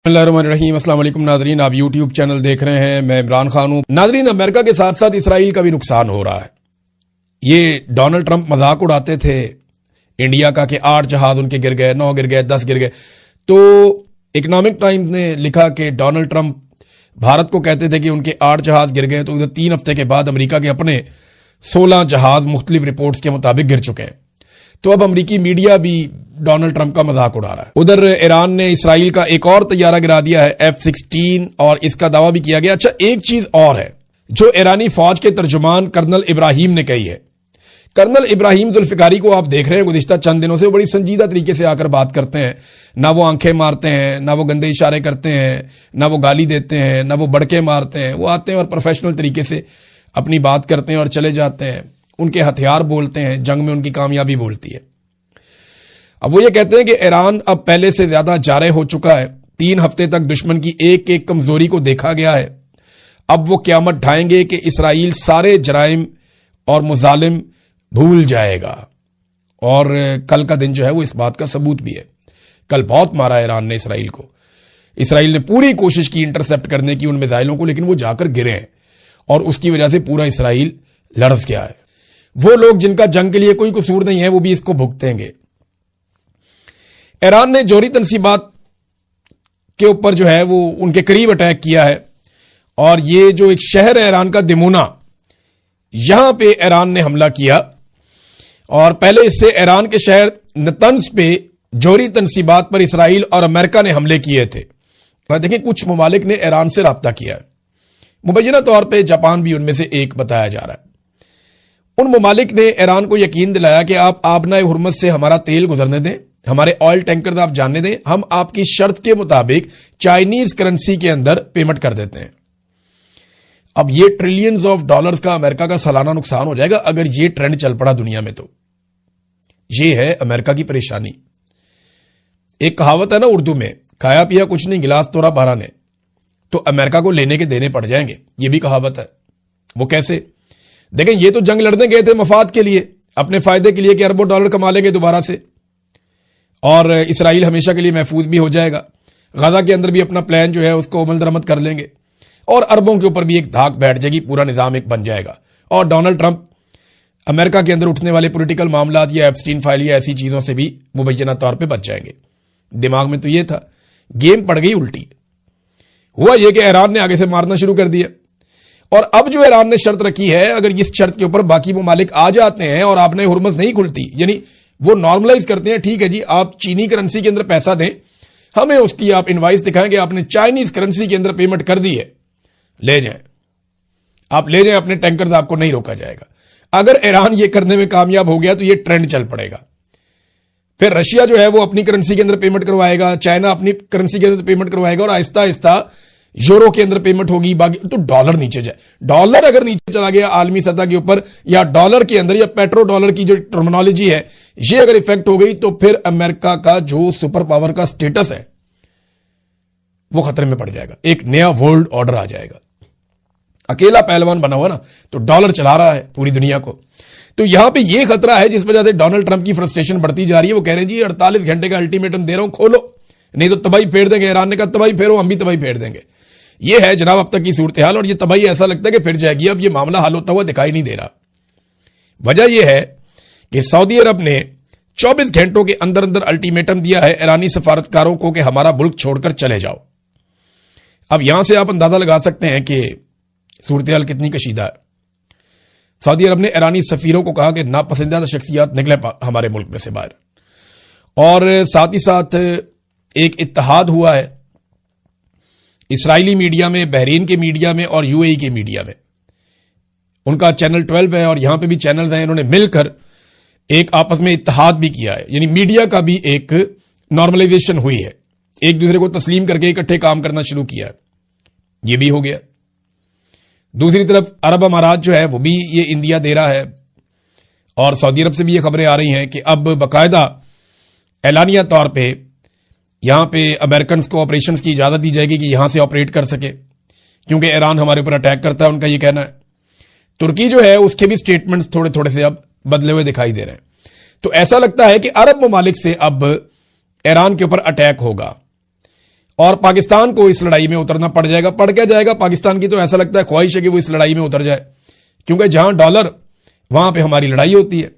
बिस्मिल्लाहिर्रहमानिर्रहीम। अस्सलाम वालेकुम नाज़रीन, आप यूट्यूब चैनल देख रहे हैं। मैं इमरान खान हूं। नाज़रीन, अमेरिका के साथ साथ इसराइल का भी नुकसान हो रहा है। ये डोनाल्ड ट्रंप मजाक उड़ाते थे इंडिया का कि 8 जहाज उनके गिर गए, 9 गिर गए, 10 गिर गए। तो इकोनॉमिक टाइम्स ने लिखा कि डोनाल्ड ट्रंप भारत को कहते थे कि उनके 8 जहाज गिर गए, तो उधर 3 हफ्ते के बाद अमेरिका के अपने 16 जहाज मुख्तलिफ रिपोर्ट्स के मुताबिक गिर चुके हैं। तो अब अमेरिकी मीडिया भी डोनाल्ड ट्रंप का मजाक उड़ा रहा है। उधर ईरान ने इसराइल का एक और तैयारा गिरा दिया है F-16, और इसका दावा भी किया गया। अच्छा, एक चीज और है जो ईरानी फौज के तर्जुमान कर्नल इब्राहिम ने कही है। कर्नल इब्राहिम जुल्फिकारी को आप देख रहे हैं गुज़िश्ता चंद दिनों से बड़ी संजीदा तरीके से आकर बात करते हैं। ना वो आंखें मारते हैं, ना वो गंदे इशारे करते हैं, ना वो गाली देते हैं, ना वो बड़के मारते हैं। वो आते हैं और प्रोफेशनल तरीके से अपनी बात करते हैं और चले जाते हैं। उनके हथियार बोलते हैं, जंग में उनकी कामयाबी बोलती है। अब वो ये कहते हैं कि ईरान अब पहले से ज्यादा जारे हो चुका है। 3 हफ्ते तक दुश्मन की एक एक कमजोरी को देखा गया है। अब वो क़यामत ढाएंगे कि इसराइल सारे जराइम और मुजालिम भूल जाएगा। और कल का दिन जो है वो इस बात का सबूत भी है। कल बहुत मारा ईरान ने इसराइल को। इसराइल ने पूरी कोशिश की इंटरसेप्ट करने की उन मिसाइलों को, लेकिन वो जाकर गिरे हैं और उसकी वजह से पूरा इसराइल लड़स गया है। वो लोग जिनका जंग के लिए कोई कसूर नहीं है वो भी इसको भुगतेंगे। ईरान ने जोहरी तनसीबात के ऊपर जो है वो उनके करीब अटैक किया है। और ये जो एक शहर है ईरान का, दिमोना, यहां पे ईरान ने हमला किया। और पहले इससे ईरान के शहर नतंस पे जोहरी तनसीबात पर इसराइल और अमेरिका ने हमले किए थे। देखें, कुछ ममालिक ने ईरान से रब्ता किया है। मुबैना तौर पर जापान भी उनमें से एक बताया जा रहा है। उन ममालिक ने ईरान को यकीन दिलाया कि आप आबनाए हुर्मत से हमारा तेल गुजरने दें, हमारे ऑयल टैंकर आप जानने दें, हम आपकी शर्त के मुताबिक चाइनीज करेंसी के अंदर पेमेंट कर देते हैं। अब ये ट्रिलियंस ऑफ डॉलर्स का अमेरिका का सालाना नुकसान हो जाएगा अगर ये ट्रेंड चल पड़ा दुनिया में। तो ये है अमेरिका की परेशानी। एक कहावत है ना उर्दू में, खाया पिया कुछ नहीं, गिलास तोड़ा 12 ने। तो अमेरिका को लेने के देने पड़ जाएंगे, ये भी कहावत है। वो कैसे? देखें, ये तो जंग लड़ने गए थे मफाद के लिए, अपने फायदे के लिए कि अरबों डॉलर कमा लेंगे दोबारा से, और इसराइल हमेशा के लिए महफूज भी हो जाएगा। गजा के अंदर भी अपना प्लान जो है उसको अमल दरमद कर लेंगे, और अरबों के ऊपर भी एक धाक बैठ जाएगी, पूरा निजाम एक बन जाएगा। और डोनाल्ड ट्रंप अमेरिका के अंदर उठने वाले पॉलिटिकल मामला या एप्स्टीन फाइल या ऐसी चीजों से भी मुबैना तौर पर बच जाएंगे। दिमाग में तो ये था, गेम पड़ गई उल्टी। हुआ यह कि ईरान ने आगे से मारना शुरू कर दिया। और अब जो ईरान ने शर्त रखी है, अगर इस शर्त के ऊपर बाकी ममालिक आ जाते हैं और आपने हुर्मस नहीं खुलती, यानी वो नॉर्मलाइज करते हैं, ठीक है जी, आप चीनी करेंसी के अंदर पैसा दें, हमें उसकी आप इनवाइस दिखाएं कि आपने चाइनीज करेंसी के अंदर पेमेंट कर दी है, ले जाएं, आप ले जाएं अपने टैंकर्स, आपको नहीं रोका जाएगा। अगर ईरान ये करने में कामयाब हो गया तो ये ट्रेंड चल पड़ेगा। फिर रशिया जो है वो अपनी करेंसी के अंदर पेमेंट करवाएगा, चाइना अपनी करेंसी के अंदर पेमेंट करवाएगा, और आहिस्ता आहिस्ता यूरो के अंदर पेमेंट होगी, बाकी तो डॉलर नीचे जाए। डॉलर अगर नीचे चला गया आलमी सतह के ऊपर, या डॉलर के अंदर, या पेट्रो डॉलर की जो टर्मिनोलॉजी है ये अगर इफेक्ट हो गई, तो फिर अमेरिका का जो सुपर पावर का स्टेटस है वो खतरे में पड़ जाएगा। एक नया वर्ल्ड ऑर्डर आ जाएगा। अकेला पहलवान बना हुआ ना, तो डॉलर चला रहा है पूरी दुनिया को। तो यहां पे ये खतरा है जिस वजह से डोनाल्ड ट्रंप की फ्रस्ट्रेशन बढ़ती जा रही है। वो कह रहे हैं जी 48 घंटे का अल्टीमेटम दे रहा हूं, खोलो, नहीं तो तबाही फेर देंगे। ईरान ने कहा तबाही फेरो, हम भी तबाही फेर देंगे। ये है जनाब अब तक की सूरत हाल, और ये तबाही ऐसा लगता है कि फिर जाएगी। अब ये मामला हल होता हुआ दिखाई नहीं दे रहा। वजह यह है कि सऊदी अरब ने 24 घंटों के अंदर अंदर अल्टीमेटम दिया है ईरानी सफारतकारों को कि हमारा मुल्क छोड़कर चले जाओ। अब यहां से आप अंदाजा लगा सकते हैं कि सूरत हाल कितनी कशीदा है। सऊदी अरब ने ईरानी सफीरों को कहा कि नापसंदीदा शख्सियत निकले हमारे मुल्क में से बाहर। और साथ ही साथ एक इत्तेहाद हुआ है इसराइली मीडिया में, बहरीन के मीडिया में और यूएई के मीडिया में। उनका चैनल 12 है और यहां पे भी चैनल हैं। इन्होंने मिलकर एक आपस में इत्तेहाद भी किया है, यानी मीडिया का भी एक नॉर्मलाइजेशन हुई है, एक दूसरे को तस्लीम करके इकट्ठे काम करना शुरू किया है। यह भी हो गया। दूसरी तरफ अरब अमारात जो है वो भी ये इंदिया दे रहा है, और सऊदी अरब से भी ये खबरें आ रही हैं कि अब बाकायदा एलानिया तौर पे यहां पे अमेरिकन को ऑपरेशन की इजाजत दी जाएगी कि यहां से ऑपरेट कर सके, क्योंकि ईरान हमारे ऊपर अटैक करता है, उनका ये कहना है। तुर्की जो है उसके भी स्टेटमेंट्स थोड़े थोड़े से अब बदले हुए दिखाई दे रहे हैं। तो ऐसा लगता है कि अरब ममालिक से अब ईरान के ऊपर अटैक होगा। और पाकिस्तान को इस लड़ाई में उतरना पड़ जाएगा। पड़ क्या जाएगा पाकिस्तान की, तो ऐसा लगता है ख्वाहिश है कि वो इस लड़ाई में उतर जाए, क्योंकि जहां डॉलर वहां पे हमारी लड़ाई होती है।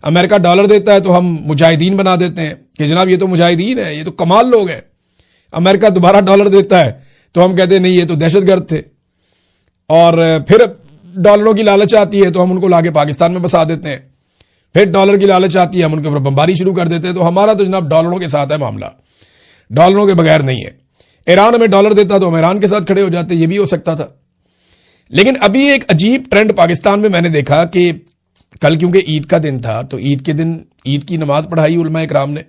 अमेरिका डॉलर देता है तो हम मुजाहिदीन बना देते हैं कि जनाब ये तो मुजाहिदीन है, ये तो कमाल लोग हैं। अमेरिका दोबारा डॉलर देता है तो हम कहते हैं नहीं ये तो दहशतगर्द थे, और फिर डॉलरों की लालच आती है तो हम उनको लाके पाकिस्तान में बसा देते हैं। फिर डॉलर की लालच आती है, हम उनके ऊपर बमबारी शुरू कर देते हैं। तो हमारा तो जनाब डॉलरों के साथ है मामला, डॉलरों के बगैर नहीं है। ईरान हमें डॉलर देता तो हम ईरान के साथ खड़े हो जाते, ये भी हो सकता था। लेकिन अभी एक अजीब ट्रेंड पाकिस्तान में मैंने देखा कि कल क्योंकि ईद का दिन था तो ईद के दिन ईद की नमाज पढ़ाई उलमा इकराम ने,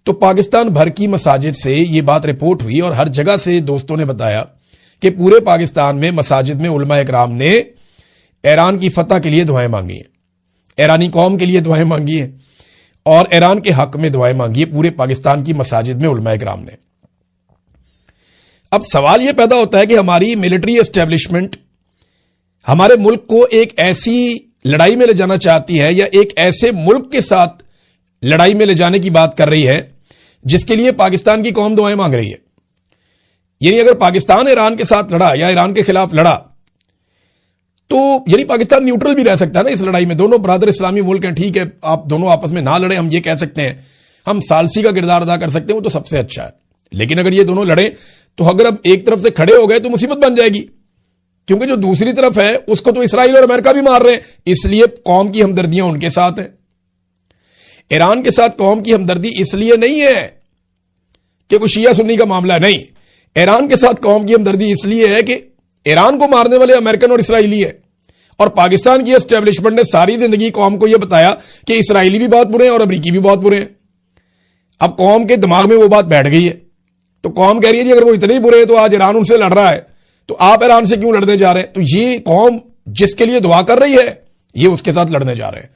तो पाकिस्तान भर की मसाजिद से ये बात रिपोर्ट हुई और हर जगह से दोस्तों ने बताया कि पूरे पाकिस्तान में मसाजिद में उलमा इकराम ने ईरान की फतह के लिए दुआएं मांगी हैं, ईरानी कौम के लिए दुआएं मांगी हैं और ईरान के हक में दुआएं मांगी है पूरे पाकिस्तान की मसाजिद में उलमा इकराम ने। अब सवाल यह पैदा होता है कि हमारी मिलिट्री एस्टेब्लिशमेंट हमारे मुल्क को एक ऐसी लड़ाई में ले जाना चाहती है या एक ऐसे मुल्क के साथ लड़ाई में ले जाने की बात कर रही है जिसके लिए पाकिस्तान की कौम दुआएं मांग रही है। यानी अगर पाकिस्तान ईरान के साथ लड़ा या ईरान के खिलाफ लड़ा तो यानी पाकिस्तान न्यूट्रल भी रह सकता है ना इस लड़ाई में। दोनों बरादर इस्लामी मुल्क हैं, ठीक है, आप दोनों आपस में ना लड़े, हम ये कह सकते हैं, हम सालसी का किरदार अदा कर सकते हैं, वो तो सबसे अच्छा है। लेकिन अगर ये दोनों लड़े तो अगर अब एक तरफ से खड़े हो गए तो मुसीबत बन जाएगी, क्योंकि जो दूसरी तरफ है उसको तो इसराइल और अमेरिका भी मार रहे हैं। इसलिए कौम की हमदर्दियां उनके साथ है। ईरान के साथ कौम की हमदर्दी इसलिए नहीं है कि कोई शिया सुन्नी का मामला है, नहीं, ईरान के साथ कौम की हमदर्दी इसलिए है कि ईरान को मारने वाले अमेरिकन और इसराइली है, और पाकिस्तान की एस्टेब्लिशमेंट ने सारी जिंदगी कौम को यह बताया कि इसराइली भी बहुत बुरे हैं और अमरीकी भी बहुत बुरे हैं। अब कौम के दिमाग में वो बात बैठ गई है, तो कौम कह रही है जी अगर वो इतने ही बुरे हैं तो आज ईरान उनसे लड़ रहा है, तो आप ईरान से क्यों लड़ने जा रहे हैं? तो ये कौम जिसके लिए दुआ कर रही है ये उसके साथ लड़ने जा रहे हैं।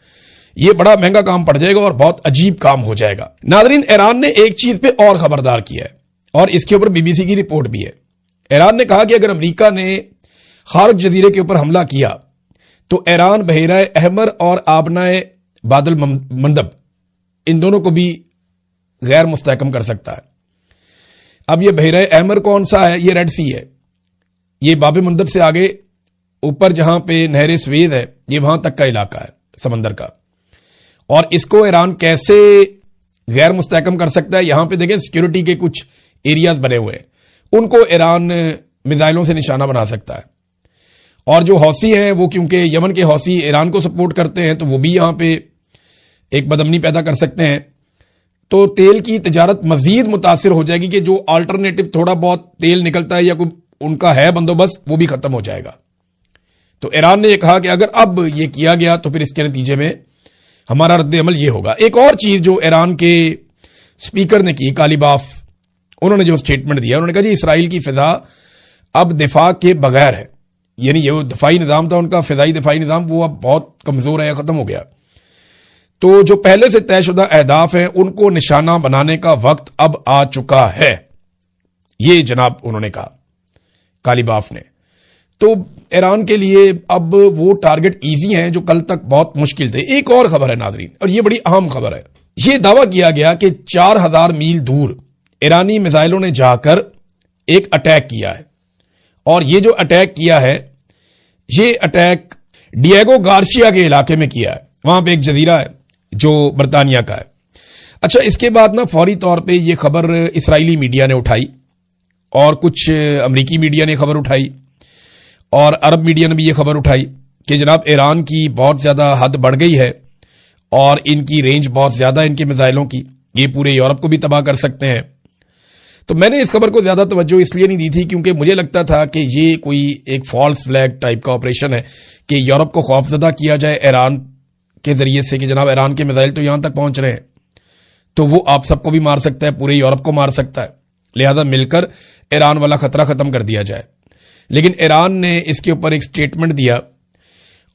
ये बड़ा महंगा काम पड़ जाएगा और बहुत अजीब काम हो जाएगा। नादरीन, ईरान ने एक चीज पे और खबरदार किया है और इसके ऊपर बीबीसी की रिपोर्ट भी है। ईरान ने कहा कि अगर अमेरिका ने खार्क जजीरे के ऊपर हमला किया तो ईरान बहेरा अहमर और आबनाए बादल मंदब इन दोनों को भी गैर मुस्तहकम कर सकता है। अब ये बहेरा अहमर कौन सा है? ये रेड सी है, ये बाब मंदब से आगे ऊपर जहां पे नहर स्वेद है, ये वहां तक का इलाका है समंदर का। और इसको ईरान कैसे गैर मुस्तहकम कर सकता है? यहां पे देखें सिक्योरिटी के कुछ एरियाज बने हुए हैं, उनको ईरान मिसाइलों से निशाना बना सकता है। और जो हौसी हैं वो क्योंकि यमन के हौसी ईरान को सपोर्ट करते हैं तो वो भी यहां पे एक बदअमनी पैदा कर सकते हैं। तो तेल की तिजारत मजीद मुतासिर हो जाएगी कि जो अल्टरनेटिव थोड़ा बहुत तेल निकलता है या कोई उनका है बंदोबस्त, वो भी खत्म हो जाएगा। तो ईरान ने यह कहा कि अगर अब ये किया गया तो फिर इसके नतीजे में हमारा रद्द अमल ये होगा। एक और चीज जो ईरान के स्पीकर ने की, कालीबाफ, उन्होंने जो स्टेटमेंट दिया, उन्होंने कहा जी इसराइल की फिजा अब दिफा के बगैर है। यानी ये दफाई निजाम था उनका, फिजाई दफाई निजाम, वो अब बहुत कमजोर है, खत्म हो गया। तो जो पहले से तयशुदा अहदाफ हैं उनको निशाना बनाने का वक्त अब आ चुका है, ये जनाब उन्होंने कहा कालीबाफ ने। तो ईरान के लिए अब वो टारगेट इजी हैं जो कल तक बहुत मुश्किल थे। एक और खबर है नादरीन, और ये बड़ी अहम खबर है। ये दावा किया गया कि 4000 मील दूर ईरानी मिसाइलों ने जाकर एक अटैक किया है, और ये जो अटैक किया है ये अटैक डिएगो गार्सिया के इलाके में किया है। वहां पे एक जजीरा है जो बरतानिया का है। अच्छा, इसके बाद ना फौरी तौर पे ये खबर इसराइली मीडिया ने उठाई और कुछ अमरीकी मीडिया ने खबर उठाई और अरब मीडिया ने भी ये खबर उठाई कि जनाब ईरान की बहुत ज्यादा हद बढ़ गई है और इनकी रेंज बहुत ज्यादा है इनके मिसाइलों की, ये पूरे यूरोप को भी तबाह कर सकते हैं। तो मैंने इस खबर को ज्यादा तवज्जो इसलिए नहीं दी थी क्योंकि मुझे लगता था कि ये कोई एक फॉल्स फ्लैग टाइप का ऑपरेशन है कि यूरोप को खौफजदा किया जाए ईरान के जरिए से कि जनाब ईरान के मिसाइल तो यहां तक पहुंच रहे हैं तो वो आप सबको भी मार सकता है, पूरे यूरोप को मार सकता है, लिहाजा मिलकर ईरान वाला खतरा खत्म कर दिया जाए। लेकिन ईरान ने इसके ऊपर एक स्टेटमेंट दिया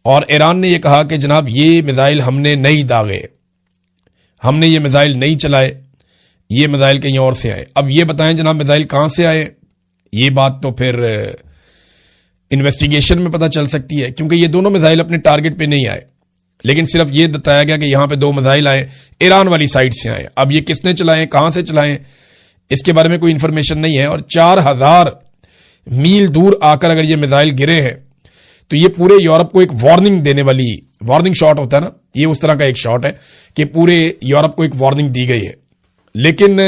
और ईरान ने यह कहा कि जनाब ये मिसाइल हमने नहीं दागे, हमने ये मिसाइल नहीं चलाए, ये मिसाइल कहीं और से आए। अब ये बताएं जनाब मिसाइल कहां से आए, ये बात तो फिर इन्वेस्टिगेशन में पता चल सकती है क्योंकि ये दोनों मिसाइल अपने टारगेट पे नहीं आए, लेकिन सिर्फ ये बताया गया कि यहां पे 2 मिसाइल आए, ईरान वाली साइड से आए। अब ये किसने चलाए, कहां से चलाए, इसके बारे में कोई इंफॉर्मेशन नहीं है। और 4000 मील दूर आकर अगर ये मिसाइल गिरे हैं तो ये पूरे यूरोप को एक वार्निंग देने वाली, वार्निंग शॉट होता है ना, ये उस तरह का एक शॉट है कि पूरे यूरोप को एक वार्निंग दी गई है। लेकिन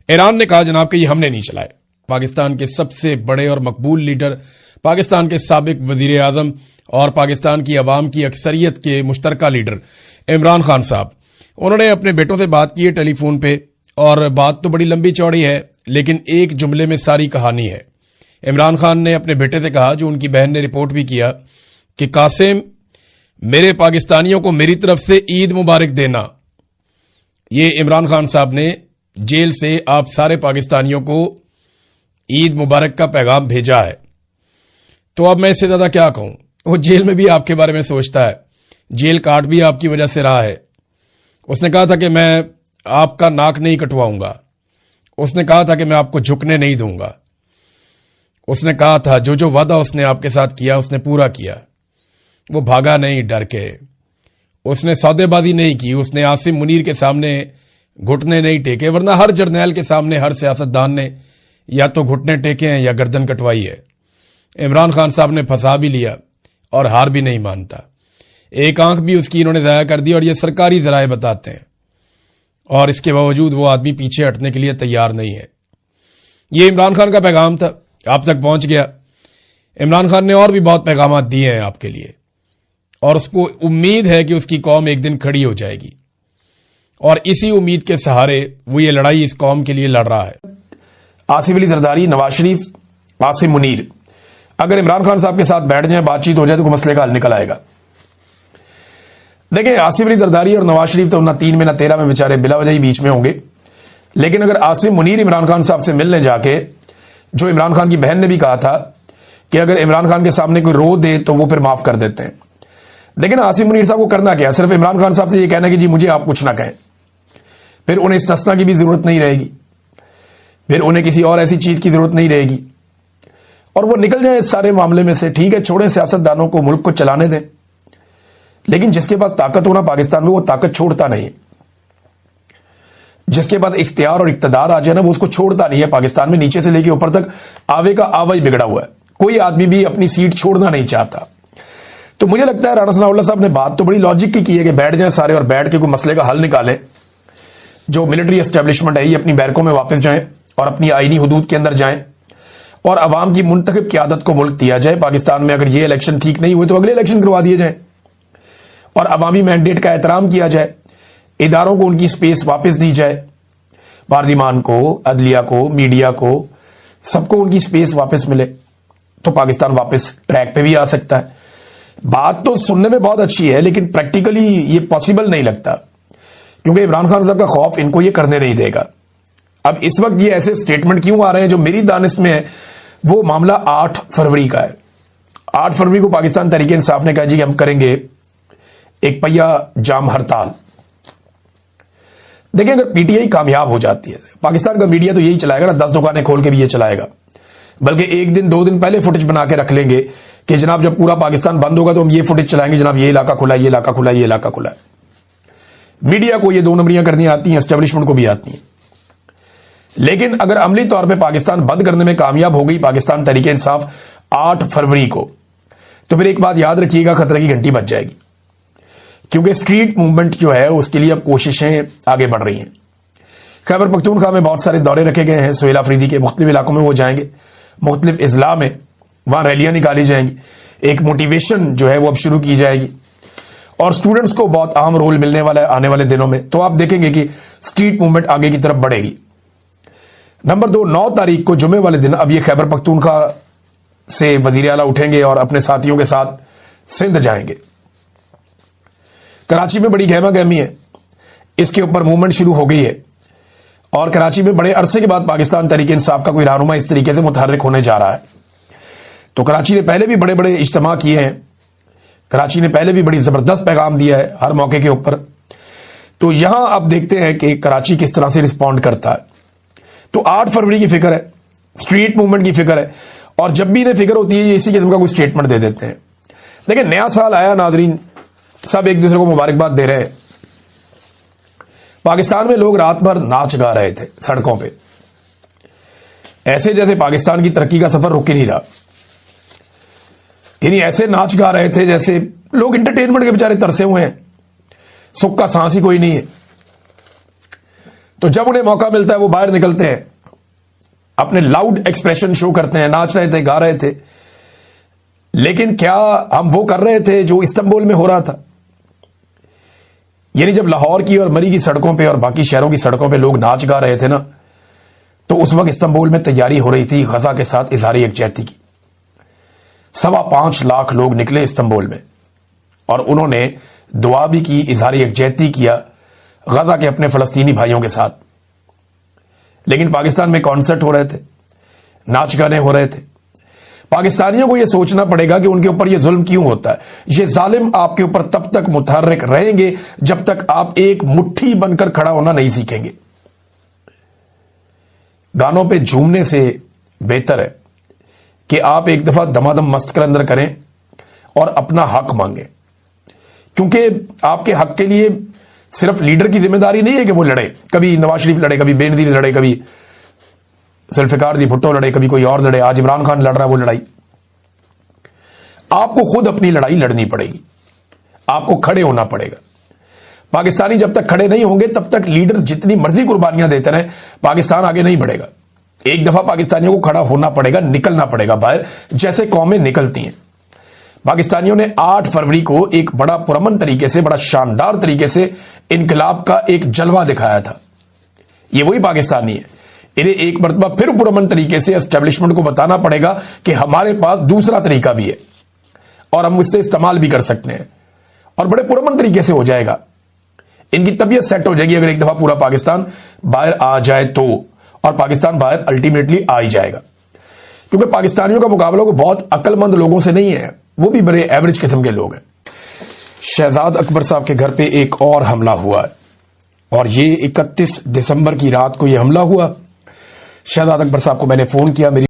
ईरान ने कहा जनाब कि ये हमने नहीं चलाए। पाकिस्तान के सबसे बड़े और मकबूल लीडर, पाकिस्तान के साबिक वजीर आजम और पाकिस्तान की अवाम की अक्सरियत के मुश्तरका लीडर इमरान खान साहब, उन्होंने अपने बेटों से बात की है टेलीफोन पे, और बात तो बड़ी लंबी चौड़ी है लेकिन एक जुमले में सारी कहानी है। इमरान खान ने अपने बेटे से कहा, जो उनकी बहन ने रिपोर्ट भी किया, कि कासिम, मेरे पाकिस्तानियों को मेरी तरफ से ईद मुबारक देना। ये इमरान खान साहब ने जेल से आप सारे पाकिस्तानियों को ईद मुबारक का पैगाम भेजा है। तो अब मैं इससे ज्यादा क्या कहूं। वो जेल में भी आपके बारे में सोचता है, जेल काट भी आपकी वजह से रहा है। उसने कहा था कि मैं आपका नाक नहीं कटवाऊंगा, उसने कहा था कि मैं आपको झुकने नहीं दूंगा, उसने कहा था जो जो वादा उसने आपके साथ किया उसने पूरा किया। वो भागा नहीं डर के, उसने सौदेबाजी नहीं की, उसने आसिम मुनीर के सामने घुटने नहीं टेके, वरना हर जर्नैल के सामने हर सियासतदान ने या तो घुटने टेके हैं या गर्दन कटवाई है। इमरान खान साहब ने फंसा भी लिया और हार भी नहीं मानता। एक आंख भी उसकी इन्होंने ज़ाया कर दी और ये सरकारी ज़राए बताते हैं, और इसके बावजूद वो आदमी पीछे हटने के लिए तैयार नहीं है। ये इमरान खान का पैगाम था, आप तक पहुंच गया। इमरान खान ने और भी बहुत पैगाम दिए हैं आपके लिए, और उसको उम्मीद है कि उसकी कौम एक दिन खड़ी हो जाएगी, और इसी उम्मीद के सहारे वो ये लड़ाई इस कौम के लिए लड़ रहा है। आसिफ अली जरदारी, नवाज शरीफ, आसिम मुनीर अगर इमरान खान साहब के साथ बैठ जाए, बातचीत हो जाए तो मसले का हल निकल आएगा। देखिए, आसिफ अली जरदारी और नवाज शरीफ तो ना 3 में ना 13 में बेचारे बिला वजह ही बीच में होंगे। लेकिन अगर आसिम मुनीर इमरान खान साहब से मिलने जाके, जो इमरान खान की बहन ने भी कहा था कि अगर इमरान खान के सामने कोई रो दे तो वो फिर माफ कर देते हैं, लेकिन आसिम मुनीर साहब को करना क्या, सिर्फ इमरान खान साहब से ये कहना कि जी मुझे आप कुछ ना कहें। फिर उन्हें इस्तिस्ना की भी जरूरत नहीं रहेगी, फिर उन्हें किसी और ऐसी चीज की जरूरत नहीं रहेगी, और वो निकल जाए इस सारे मामले में से। ठीक है, छोड़े सियासतदानों को, मुल्क को चलाने दें, लेकिन जिसके पास ताकत होना पाकिस्तान में, वो ताकत छोड़ता नहीं है। जिसके पास इख्तियार और इक्तदार आ जाए ना, वो उसको छोड़ता नहीं है। पाकिस्तान में नीचे से लेके ऊपर तक आवे का आवा ही बिगड़ा हुआ है। कोई आदमी भी अपनी सीट छोड़ना नहीं चाहता। तो मुझे लगता है राणा सनाउल्लाह साहब ने बात तो बड़ी लॉजिक की है कि बैठ जाएं सारे और बैठ के कोई मसले का हल निकालें। जो मिलिट्री एस्टेब्लिशमेंट है ये अपनी बैरकों में वापस जाएं और अपनी आईनी हुदूद के अंदर जाएं, और अवाम की मुंतखब क़यादत को मुल्क दिया जाए। पाकिस्तान में अगर ये इलेक्शन ठीक नहीं हुए तो अगले इलेक्शन करवा दिए जाए, और अवामी मैंडेट का एहतराम किया जाए। इदारों को उनकी स्पेस वापस दी जाए, पार्लिमान को, अदलिया को, मीडिया को, सबको उनकी स्पेस वापस मिले तो पाकिस्तान वापस ट्रैक पे भी आ सकता है। बात तो सुनने में बहुत अच्छी है, लेकिन प्रैक्टिकली ये पॉसिबल नहीं लगता, क्योंकि इमरान खान साहब का खौफ इनको ये करने नहीं देगा। अब इस वक्त ये ऐसे स्टेटमेंट क्यों आ रहे हैं, जो मेरी दानिश में है वो मामला 8 फरवरी का है। 8 फरवरी को पाकिस्तान तहरीक इंसाफ ने कहा जी कि हम करेंगे एक पहिया जाम हड़ताल। देखिए, अगर पीटीआई कामयाब हो जाती है, पाकिस्तान का मीडिया तो यही चलाएगा ना, 10 दुकानें खोल के भी ये चलाएगा, बल्कि 1 दिन 2 दिन पहले फुटेज बना के रख लेंगे कि जनाब जब पूरा पाकिस्तान बंद होगा तो हम ये फुटेज चलाएंगे, जनाब ये इलाका खुला, ये इलाका खुला, ये इलाका खुला। मीडिया को ये 2 नंबरियां करनी आती हैं, एस्टेब्लिशमेंट को भी आती हैं। लेकिन अगर अमली तौर पर पाकिस्तान बंद करने में कामयाब हो गई पाकिस्तान तहरीक इंसाफ 8 फरवरी को, तो फिर एक बात याद रखिएगा, खतरे की घंटी बज जाएगी। क्योंकि स्ट्रीट मूवमेंट जो है उसके लिए अब कोशिशें आगे बढ़ रही हैं। खैबर पख्तूनख्वा में बहुत सारे दौरे रखे गए हैं सुहेल अफरीदी के, मुख्तलिफ इलाकों में वो जाएंगे, मुख्तलिफ इजला में वहां रैलियां निकाली जाएंगी, एक मोटिवेशन जो है वो अब शुरू की जाएगी, और स्टूडेंट्स को बहुत अहम रोल मिलने वाला है आने वाले दिनों में। तो आप देखेंगे कि स्ट्रीट मूवमेंट आगे की तरफ बढ़ेगी। नंबर 2, 9 तारीख को जुमे वाले दिन अब ये खैबर पख्तूनख्वा से वजीर आला उठेंगे और अपने साथियों के साथ सिंध जाएंगे। कराची में बड़ी गहमा गहमी है, इसके ऊपर मूवमेंट शुरू हो गई है, और कराची में बड़े अरसे के बाद पाकिस्तान तहरीक इंसाफ का कोई रहनुमा इस तरीके से मुतहर्रिक होने जा रहा है। तो कराची ने पहले भी बड़े बड़े इज्तिमा किए हैं, कराची ने पहले भी बड़ी जबरदस्त पैगाम दिया है हर मौके के ऊपर। तो यहां आप देखते हैं कि कराची किस तरह से रिस्पॉन्ड करता है। तो 8 फरवरी की फिक्र है, स्ट्रीट मूवमेंट की फिक्र है, और जब भी इन्हें फिक्र होती है ये इसी किस्म का कोई स्टेटमेंट दे देते हैं। देखिए, नया साल आया नादरीन, सब एक दूसरे को मुबारकबाद दे रहे हैं। पाकिस्तान में लोग रात भर नाच गा रहे थे सड़कों पे, ऐसे जैसे पाकिस्तान की तरक्की का सफर रुक ही नहीं रहा। यानी ऐसे नाच गा रहे थे जैसे लोग इंटरटेनमेंट के बेचारे तरसे हुए हैं, सुख का सांस ही कोई नहीं है। तो जब उन्हें मौका मिलता है वो बाहर निकलते हैं, अपने लाउड एक्सप्रेशन शो करते हैं, नाच रहे थे, गा रहे थे। लेकिन क्या हम वो कर रहे थे जो इस्तांबुल में हो रहा था? यानी जब लाहौर की और मरी की सड़कों पे और बाकी शहरों की सड़कों पे लोग नाच गा रहे थे ना, तो उस वक्त इस्तांबुल में तैयारी हो रही थी गजा के साथ इजहार यकजहती की। 5.25 लाख लोग निकले इस्तांबुल में और उन्होंने दुआ भी की, इजहार यकजहती किया गजा के अपने फलस्तीनी भाइयों के साथ। लेकिन पाकिस्तान में कॉन्सर्ट हो रहे थे, नाच गाने हो रहे थे। पाकिस्तानियों को यह सोचना पड़ेगा कि उनके ऊपर यह जुल्म क्यों होता है। यह जालिम आपके ऊपर तब तक मुतहर्रिक रहेंगे जब तक आप एक मुट्ठी बनकर खड़ा होना नहीं सीखेंगे। गानों पे झूमने से बेहतर है कि आप एक दफा दमादम मस्त कर अंदर करें और अपना हक मांगें, क्योंकि आपके हक के लिए सिर्फ लीडर की जिम्मेदारी नहीं है कि वो लड़े। कभी नवाज शरीफ लड़े, कभी बेनजीर लड़े, कभी जुल्फिकार दी भुट्टो लड़े, कभी कोई और लड़े, आज इमरान खान लड़ रहा है वो लड़ाई। आपको खुद अपनी लड़ाई लड़नी पड़ेगी, आपको खड़े होना पड़ेगा। पाकिस्तानी जब तक खड़े नहीं होंगे तब तक लीडर जितनी मर्जी कुर्बानियां देते रहे, पाकिस्तान आगे नहीं बढ़ेगा। एक दफा पाकिस्तानियों को खड़ा होना पड़ेगा, निकलना पड़ेगा बाहर, जैसे कौमें निकलती हैं। पाकिस्तानियों ने 8 फरवरी को एक बड़ा पुरअमन तरीके से, बड़ा शानदार तरीके से इनकलाब का एक जलवा दिखाया था। ये वही पाकिस्तानी है। इन्हें एक मरतबा फिर पुरअमन तरीके से एस्टेब्लिशमेंट को बताना पड़ेगा कि हमारे पास दूसरा तरीका भी है और हम इससे इस्तेमाल भी कर सकते हैं, और बड़े पुरअमन तरीके से हो जाएगा। इनकी तबीयत सेट हो जाएगी अगर एक दफा पूरा पाकिस्तान बाहर आ जाए तो, और पाकिस्तान बाहर अल्टीमेटली आ ही जाएगा। क्योंकि पाकिस्तानियों का मुकाबला को बहुत अक्लमंद लोगों से नहीं है, वो भी बड़े एवरेज किस्म के लोग हैं। शहजाद अकबर साहब के घर पे एक और हमला हुआ है, और ये 31 दिसंबर की रात को ये हमला हुआ। शहजाद अकबर साहब को मैंने फोन किया, मेरी